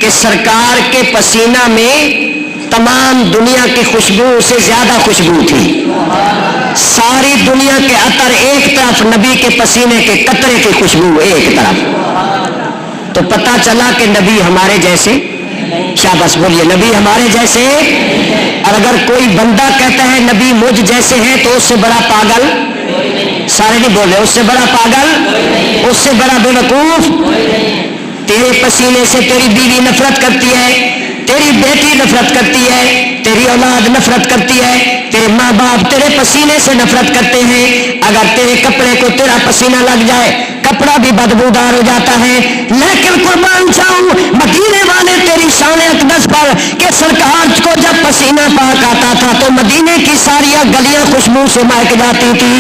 کہ سرکار کے پسینہ میں تمام دنیا کی خوشبو سے زیادہ خوشبو تھی. ساری دنیا کے عطر ایک طرف، نبی کے پسینے کے قطرے کی خوشبو ایک طرف. تو پتہ چلا کہ نبی ہمارے جیسے، شاباش بولیے، نبی ہمارے جیسے. اور اگر کوئی بندہ کہتا ہے نبی مجھ جیسے ہیں تو اس سے بڑا پاگل، سارے نہیں بول رہے، اس سے بڑا پاگل، اس سے بڑا بے وقوف. تیرے پسینے سے تیری بیوی نفرت کرتی ہے، تیری بیٹی نفرت کرتی ہے، تیری اولاد نفرت کرتی ہے، تیرے ماں باپ تیرے پسینے سے نفرت کرتے ہیں. اگر تیرے کپڑے کو تیرا پسینہ لگ جائے کپڑا بھی بدبودار ہو جاتا ہے. لیکن قربان جاؤں مدینے والے تیری شان اقدس پر کہ سرکار کو جب پسینہ پاک آتا تھا تو مدینے کی ساری گلیاں خوشبو سے مہک جاتی تھی.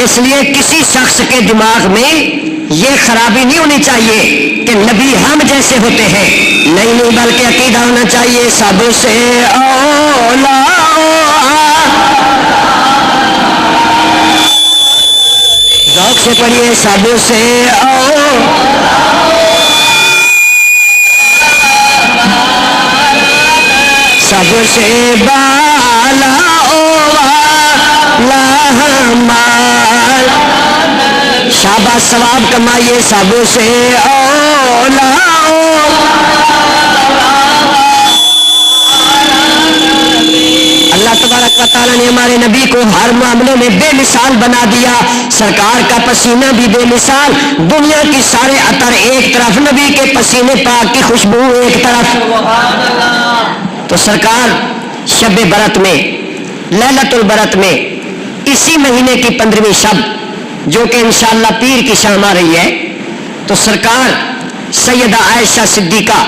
اس لیے کسی شخص کے دماغ میں یہ خرابی نہیں ہونی چاہیے کہ نبی ہم جیسے ہوتے ہیں. نہیں بلکہ عقیدہ ہونا چاہیے سب سے اولا. ذوق سے پڑھیے سب سے سب سے بالا شاباش ثواب کمائیے سب سے اولا. اللہ تبارک و تعالیٰ نے ہمارے نبی کو ہر معاملے میں بے مثال بنا دیا. سرکار کا پسینہ بھی بے مثال، دنیا کی سارے عطر ایک طرف، نبی کے پسینے پاک کی خوشبو ایک طرف. تو سرکار شب برت میں، لیلۃ البرت میں، اسی مہینے کی 15ویں شب جو کہ انشاءاللہ پیر کی شام آ رہی ہے، تو سرکار سیدہ عائشہ صدیقہ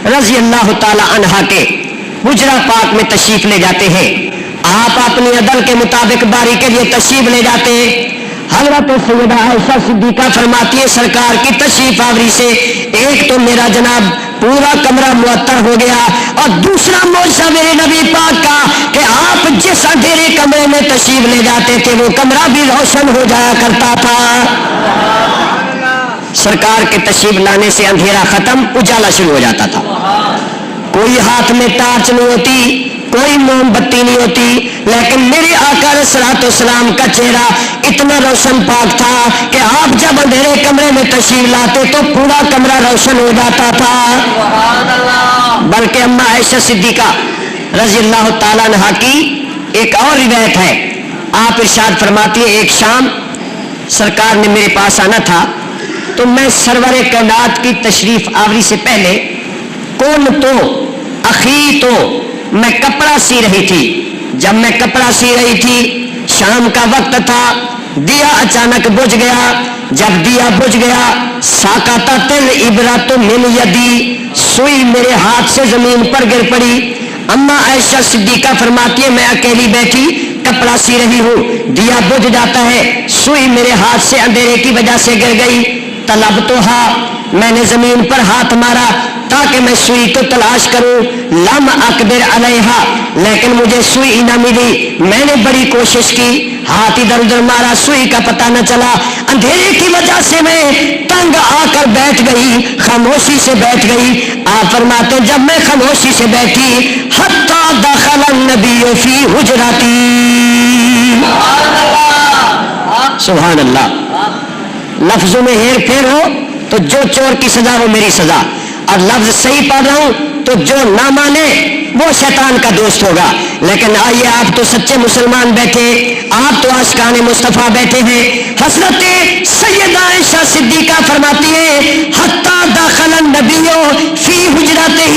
رضی اللہ تعالی عنہا کے حجرہ پاک میں تشریف لے جاتے ہیں. آپ اپنی عدل کے مطابق باری کے لیے تشریف لے جاتے ہیں. حضرت سیدہ عائشہ صدیقہ فرماتی ہے سرکار کی تشریف آوری سے ایک تو میرا جناب پورا کمرہ معطر ہو گیا، اور دوسرا معجزہ میرے نبی پاک کا کہ آپ جس اندھیرے کمرے میں تشریف لے جاتے تھے وہ کمرہ بھی روشن ہو جایا کرتا تھا. سرکار کے تشریف لانے سے اندھیرا ختم، اجالا شروع ہو جاتا تھا. کوئی ہاتھ میں ٹارچ نہیں ہوتی، کوئی موم بتی نہیں ہوتی، لیکن میرے آقا علیہ الصلوۃ والسلام کا چہرہ اتنا روشن پاک تھا کہ آپ جب اندھیرے کمرے میں تشریف لاتے تو پورا کمرہ روشن ہو جاتا تھا. بلکہ اماں عائشہ صدیقہ رضی اللہ تعالیٰ عنہا کی ایک اور روایت ہے. آپ ارشاد فرماتی ہے ایک شام سرکار نے میرے پاس آنا تھا تو میں سرور کائنات کی تشریف آوری سے پہلے کون تو اخی تو میں کپڑا سی رہی تھی. جب میں کپڑا سی رہی تھی شام کا وقت تھا، دیا اچانک بجھ گیا. جب دیا بجھ گیا ساقطت الابرۃ من یدی، سوئی میرے ہاتھ سے زمین پر گر پڑی. اما عائشہ صدیقہ فرماتی ہے میں اکیلی بیٹھی کپڑا سی رہی ہوں، دیا بجھ جاتا ہے، سوئی میرے ہاتھ سے اندھیرے کی وجہ سے گر گئی. طلبتھا، میں نے زمین پر ہاتھ مارا تاکہ میں سوئی کو تلاش کروں. لم اقدر علیہا، لیکن مجھے سوئی نہ ملی. میں نے بڑی کوشش کی، ہاتھ ادھر ادھر مارا، سوئی کا پتہ نہ چلا. اندھیرے کی وجہ سے میں تنگ آ کر بیٹھ گئی، خاموشی سے بیٹھ گئی. آپ فرماتے جب میں خاموشی سے بیٹھی حتی دخل النبی فی حجرتی. سبحان اللہ. لفظوں میں ہیر پھیر ہو تو جو چور کی سزا ہو میری سزا، اور لفظ صحیح پڑھ رہا ہوں تو جو نہ مانے وہ شیطان کا دوست ہوگا. لیکن آئیے آپ تو سچے مسلمان بیٹھے، آپ تو عاشقان مصطفیٰ بیٹھے ہیں. حضرت سیدہ عائشہ صدیقہ فرماتی ہے حتی دخل النبی فی حجرتہ،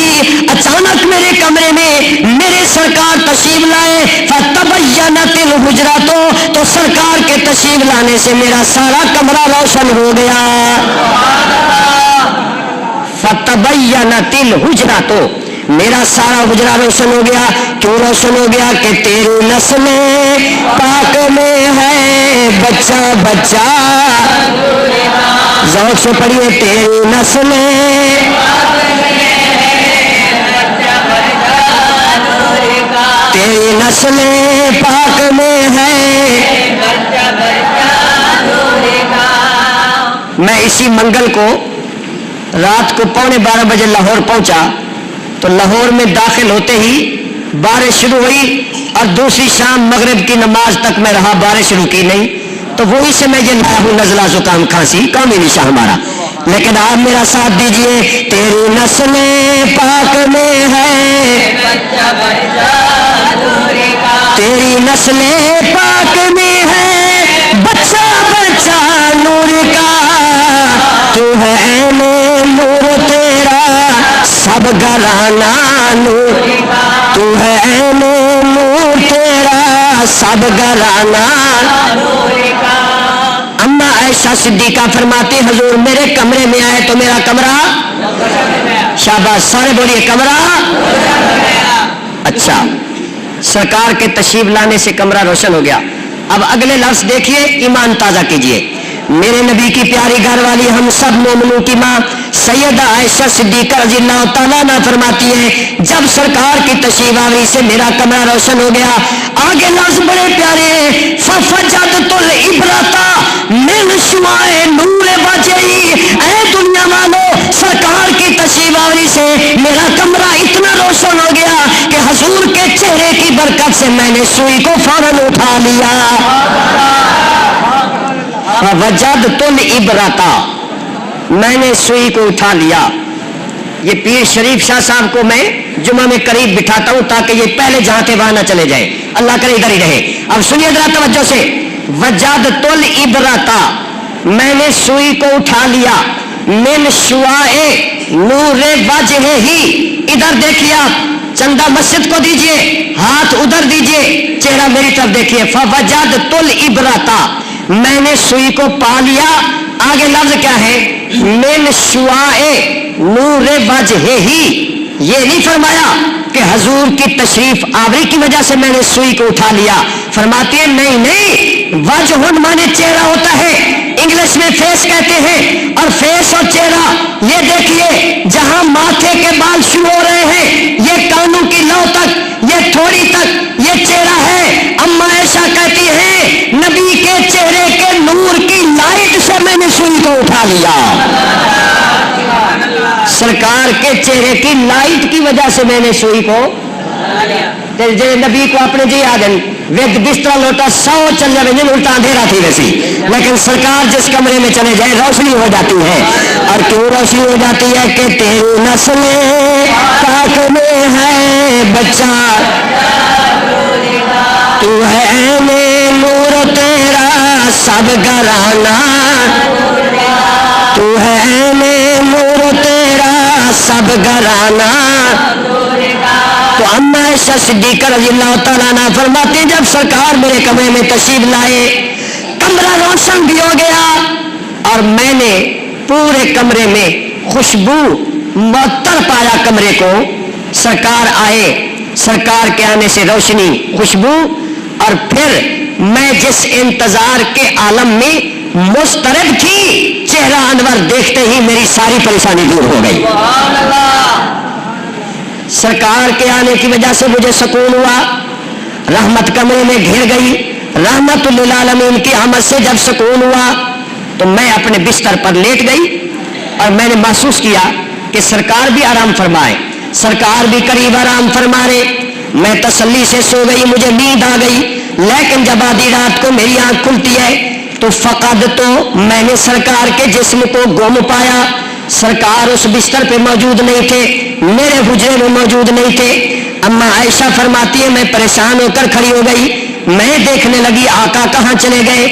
اچانک میرے کمرے میں میرے سرکار تشریف لائے. فتبینت الحجرۃ، تو سرکار کے تشریف لانے سے میرا سارا کمرہ روشن ہو گیا. فتبینت الحجرۃ، میرا سارا حجرہ روشن ہو گیا. کیوں روشن ہو گیا؟ کہ تیری نسل پاک میں ہے بچہ بچہ. ذوق سے پڑھیے تیری نسل نسل پاک میں ہے میں اسی منگل کو رات کو 11:15 بجے لاہور پہنچا تو لاہور میں داخل ہوتے ہی بارش شروع ہوئی اور دوسری شام مغرب کی نماز تک میں رہا، بارش رکی نہیں، تو وہی سے میں یہ لایا ہوں نزلہ زکام کھانسی قومی نشاں ہمارا۔ لیکن آپ میرا ساتھ دیجئے، تیری نسل پاک میں ہے تیری نسل پاک میں ہے بچہ بچہ نور کا، تو ہے عین نور تیرا سب گھرانہ نور، تو ہے عین نور تیرا سب گھرانہ۔ اما عائشہ صدیقہ فرماتی حضور میرے کمرے میں آئے تو میرا کمرہ، شاباش سارے بولیے کمرہ، اچھا سرکار کے تشریف لانے سے کمرہ روشن ہو گیا۔ اب اگلے لفظ دیکھیے، ایمان تازہ کیجئے۔ میرے نبی کی پیاری گھر والی ہم سب مومنوں کی ماں سیدہ عائشہ صدیقہ رضی اللہ تعالیٰ عنہ فرماتی ہے جب سرکار کی تشریف آوری سے میرا کمرہ روشن ہو گیا۔ آگے لفظ بڑے پیارے ہیں، فَفَجَدْتُ الْعِبْرَةَ مِنْ شُعَاعِ نُورِ وَجْهِهِ، اے دنیا والو سرکار کی تشریف آوری سے میرا کمرہ اتنا روشن ہو گیا کہ حضور کے چہرے کی برکت سے میں نے سوئی کو فوراً اٹھا لیا۔ فَوَجَدْتُ الْعِبْرَةَ، میں نے سوئی کو اٹھا لیا۔ یہ پیر شریف شاہ صاحب کو میں جمعہ میں قریب بٹھاتا ہوں تاکہ یہ پہلے جہاں تھے وہاں نہ چلے جائیں، اللہ کرے ادھر ہی رہے۔ اب سنیے ذرا توجہ سے، وَجَدْتُ الْعِبْرَةَ، میں نے سوئی کو اٹھا لیا، مِنْ شُعَاعِ نُورِ وَجْهِهِ، ادھر دیکھیے آپ چندہ مسجد کو دیجئے، ہاتھ ادھر دیجئے، چہرہ میری طرف دیکھیے۔ فَوَجَدْتُ الْعِبْرَةَ، میں نے سوئی کو پا لیا۔ آگے لفظ کیا ہے؟ مِنْ شُعَاعِ نُورِ وَجْهِهِ، یہ نہیں فرمایا کہ حضور کی تشریف آوری کی وجہ سے میں نے سوئی کو اٹھا لیا، فرماتے ہیں نہیں، وجہ مانے چہرہ ہوتا ہے، انگلش میں فیس کہتے ہیں، اور فیس اور چہرہ یہ دیکھیے جہاں ماتھے کے بال شروع ہو رہے ہیں، یہ کانوں کی لو تک، یہ تھوڑی تک یہ چہرہ ہے۔ اما عائشہ کہتی ہے نبی کے چہرے کے نور کی لائٹ سے میں نے سوئی کو اٹھا لیا، سرکار کے چہرے کی لائٹ کی وجہ سے میں نے سوئی کو، جی نبی کو اپنے جی آگن وید بستر لوٹا 100 چل جائے جن الٹا اندھیرا تھی ویسی، لیکن سرکار جس کمرے میں چلے جائے روشنی ہو جاتی ہے۔ اور کیوں روشنی ہو جاتی ہے کہ تیری نسل پاک میں ہے بچہ، تو ہے عین نور تیرا سب گھرانہ، تو ہے عین نور تیرا سب گھرانہ۔ تو اما عائشہ صدیقہ رضی اللہ تعالیٰ عنہ فرماتے جب سرکار میرے کمرے میں تشریف لائے، کمرہ روشن بھی ہو گیا اور میں نے پورے کمرے میں خوشبو معطر پایا کمرے کو۔ سرکار آئے، سرکار کے آنے سے روشنی، خوشبو، اور پھر میں جس انتظار کے عالم میں مضطرب تھی، چہرہ انور دیکھتے ہی میری ساری پریشانی دور ہو گئی۔ سرکار کے آنے کی وجہ سے مجھے سکون ہوا، رحمت کمرے میں گھر گئی، رحمت للعالمین کی آمد سے جب سکون ہوا تو میں اپنے بستر پر لیٹ گئی اور میں نے محسوس کیا کہ سرکار بھی آرام فرمائے، سرکار بھی قریب آرام فرما رہے۔ میں تسلی سے سو گئی، مجھے نیند آ گئی، لیکن جب آدھی رات کو میری آنکھ کھلتی ہے تو فقد، تو میں نے سرکار کے جسم کو گم پایا، سرکار اس بستر پہ موجود نہیں تھے، میرے حجرے میں موجود نہیں تھے۔ اما عائشہ فرماتی ہے میں پریشان ہو کر کھڑی ہو گئی، میں دیکھنے لگی آقا کہاں چلے گئے،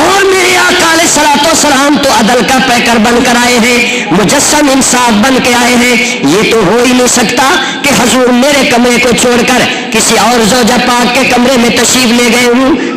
اور میرے آقا علیہ الصلوۃ والسلام تو عدل کا پیکر بن کر آئے ہیں، مجسم انصاف بن کے آئے ہیں، یہ تو ہو ہی نہیں سکتا کہ حضور میرے کمرے کو چھوڑ کر کسی اور زوجہ پاک کے کمرے میں تشریف لے گئے ہوں۔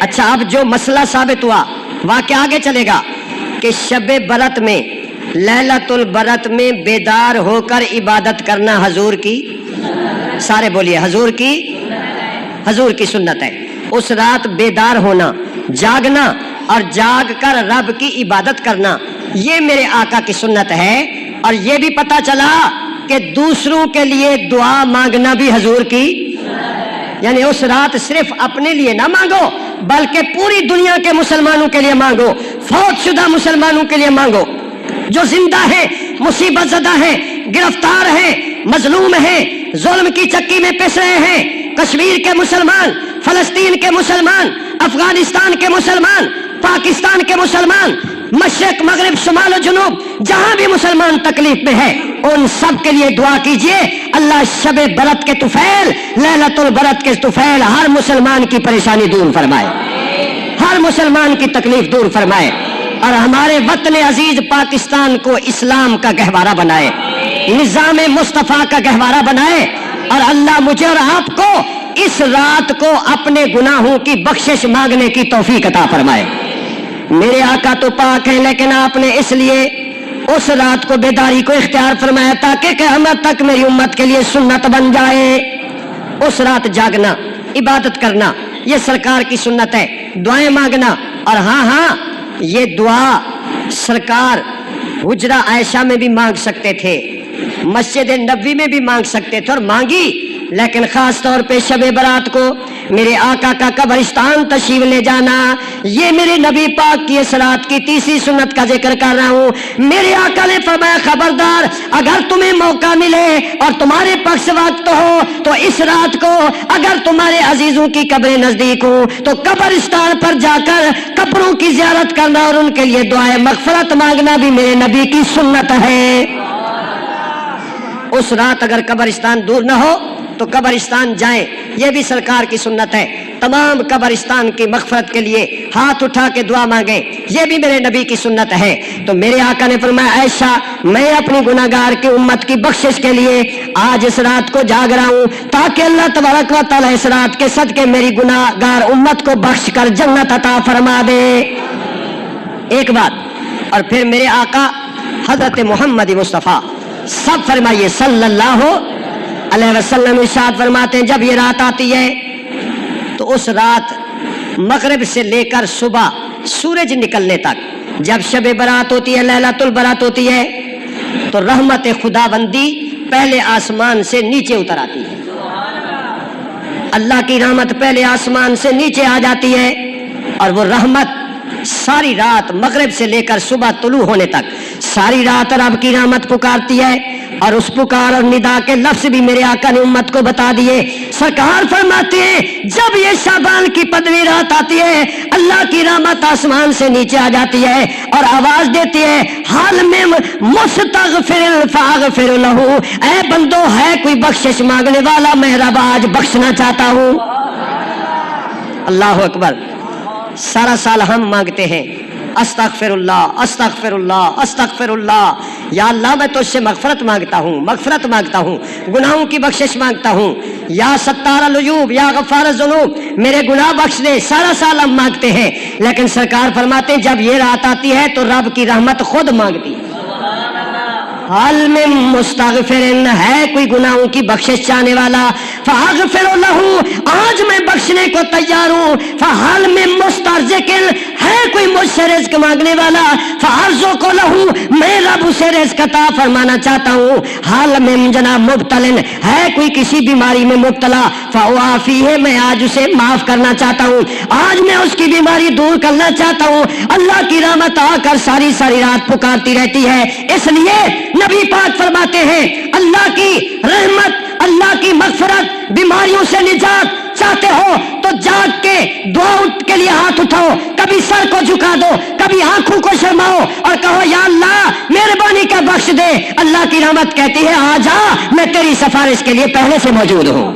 اچھا اب جو مسئلہ ثابت ہوا واقعہ آگے چلے گا کہ شب برت میں لیلۃ البرت میں بیدار ہو کر عبادت کرنا حضور کی، سارے بولیے حضور کی سنت ہے۔ اس رات بیدار ہونا، جاگنا اور جاگ کر رب کی عبادت کرنا یہ میرے آقا کی سنت ہے۔ اور یہ بھی پتا چلا کہ دوسروں کے لیے دعا مانگنا بھی حضور کی، یعنی اس رات صرف اپنے لیے نہ مانگو بلکہ پوری دنیا کے مسلمانوں کے لیے مانگو، فوت شدہ مسلمانوں کے لیے مانگو، جو زندہ ہیں، مصیبت زدہ ہیں، گرفتار ہیں، مظلوم ہیں، ظلم کی چکی میں پس رہے ہیں، کشمیر کے مسلمان، فلسطین کے مسلمان، افغانستان کے مسلمان، پاکستان کے مسلمان، مشرق مغرب شمال و جنوب جہاں بھی مسلمان تکلیف میں ہے ان سب کے لیے دعا کیجئے اللہ شب برت کے طفیل، لیلۃ البرت کے طفیل ہر مسلمان کی پریشانی دور فرمائے، ہر مسلمان کی تکلیف دور فرمائے اور ہمارے وطن عزیز پاکستان کو اسلام کا گہوارہ بنائے، نظام مصطفیٰ کا گہوارہ بنائے اور اللہ مجھے اور آپ کو اس رات کو اپنے گناہوں کی بخشش مانگنے کی توفیق عطا فرمائے۔ میرے آقا تو پاک ہیں لیکن آپ نے اس لیے اس رات کو بیداری کو اختیار فرمایا تاکہ قیامت تک میری امت کے لیے سنت بن جائے۔ اس رات جاگنا، عبادت کرنا یہ سرکار کی سنت ہے، دعائیں مانگنا، اور ہاں یہ دعا سرکار حجرہ عائشہ میں بھی مانگ سکتے تھے، مسجد نبوی میں بھی مانگ سکتے تھے اور مانگی، لیکن خاص طور پہ شب برات کو میرے آقا کا قبرستان تشریف لے جانا یہ میرے نبی پاک کی اس رات کی تیسری سنت کا ذکر کر رہا ہوں۔ میرے آقا نے فرمایا خبردار اگر تمہیں موقع ملے اور تمہارے پاس وقت ہو تو اس رات کو اگر تمہارے عزیزوں کی قبریں نزدیک ہوں تو قبرستان پر جا کر قبروں کی زیارت کرنا اور ان کے لیے دعائیں مغفرت مانگنا بھی میرے نبی کی سنت ہے۔ اس رات اگر قبرستان دور نہ ہو تو قبرستان جائیں، یہ بھی سرکار کی سنت ہے۔ تمام قبرستان کی مغفرت کے لیے ہاتھ اٹھا کے دعا مانگیں، یہ بھی میرے نبی کی سنت ہے۔ تو میرے آقا نے فرمایا عائشہ میں اپنی گناہگار کی امت کی بخشش کے لیے آج اس رات کو جاگ رہا ہوں تاکہ اللہ تبارک و تعالی اس رات کے صدقے میری گناہگار امت کو بخش کر جنت عطا فرما دے۔ ایک بات اور پھر میرے آقا حضرت محمد مصطفیٰ سب فرمائیے صلی اللہ علیہ وسلم ارشاد فرماتے ہیں جب یہ رات آتی ہے تو اس رات مغرب سے لے کر صبح سورج نکلنے تک جب شب برات ہوتی ہے، لیلۃ البرات ہوتی ہے تو رحمت خداوندی پہلے آسمان سے نیچے اتر آتی ہے، اللہ کی رحمت پہلے آسمان سے نیچے آ جاتی ہے اور وہ رحمت ساری رات مغرب سے لے کر صبح طلوع ہونے تک ساری رات رب کی رحمت پکارتی ہے۔ اور اس پکار اور ندا کے لفظ بھی میرے آقا نے امت کو بتا دیے۔ سرکار فرماتے ہیں جب یہ شعبان کی 15ویں رات آتی ہے اللہ کی رحمت آسمان سے نیچے آ جاتی ہے اور آواز دیتی ہے حال میں مستغفر فاغفر لہ، اے بندو ہے کوئی بخشش مانگنے والا میں رب آج بخشنا چاہتا ہوں۔ اللہ اکبر۔ سارا سال ہم مانگتے ہیں استغفر اللہ استغفر اللہ استغفر اللہ، یا اللہ میں تجھ سے مغفرت مانگتا ہوں گناہوں کی بخشش مانگتا ہوں، یا ستار العیوب یا غفار الذنوب میرے گناہ بخش دے، سارا سال ہم مانگتے ہیں۔ لیکن سرکار فرماتے ہیں جب یہ رات آتی ہے تو رب کی رحمت خود مانگتی ہے۔ حال میں مستغفرن ہے کوئی گناہوں کی بخشش چاہنے والا فاغفر لہ، آج میں بخشنے کو تیار ہوں۔ فحال میں مسترزقن ہے کوئی مجھ سے رزق مانگنے والا فارزق لہ، میں رب اسے رزق عطا فرمانا چاہتا ہوں۔ حال میں جناب مبتلن ہے کوئی کسی بیماری میں مبتلا فاعافیہ، میں آج اسے معاف کرنا چاہتا ہوں، آج میں اس کی بیماری دور کرنا چاہتا ہوں۔ اللہ کی رحمت آ کر ساری رات پکارتی رہتی ہے۔ اس لیے نبی پاک فرماتے ہیں اللہ کی رحمت، اللہ کی مغفرت، بیماریوں سے نجات چاہتے ہو تو جاگ کے دعا کے لیے ہاتھ اٹھاؤ، کبھی سر کو جھکا دو، کبھی آنکھوں کو شرماؤ اور کہو یا اللہ مہربانی کر بخش دے۔ اللہ کی رحمت کہتی ہے آ جا میں تیری سفارش کے لیے پہلے سے موجود ہوں۔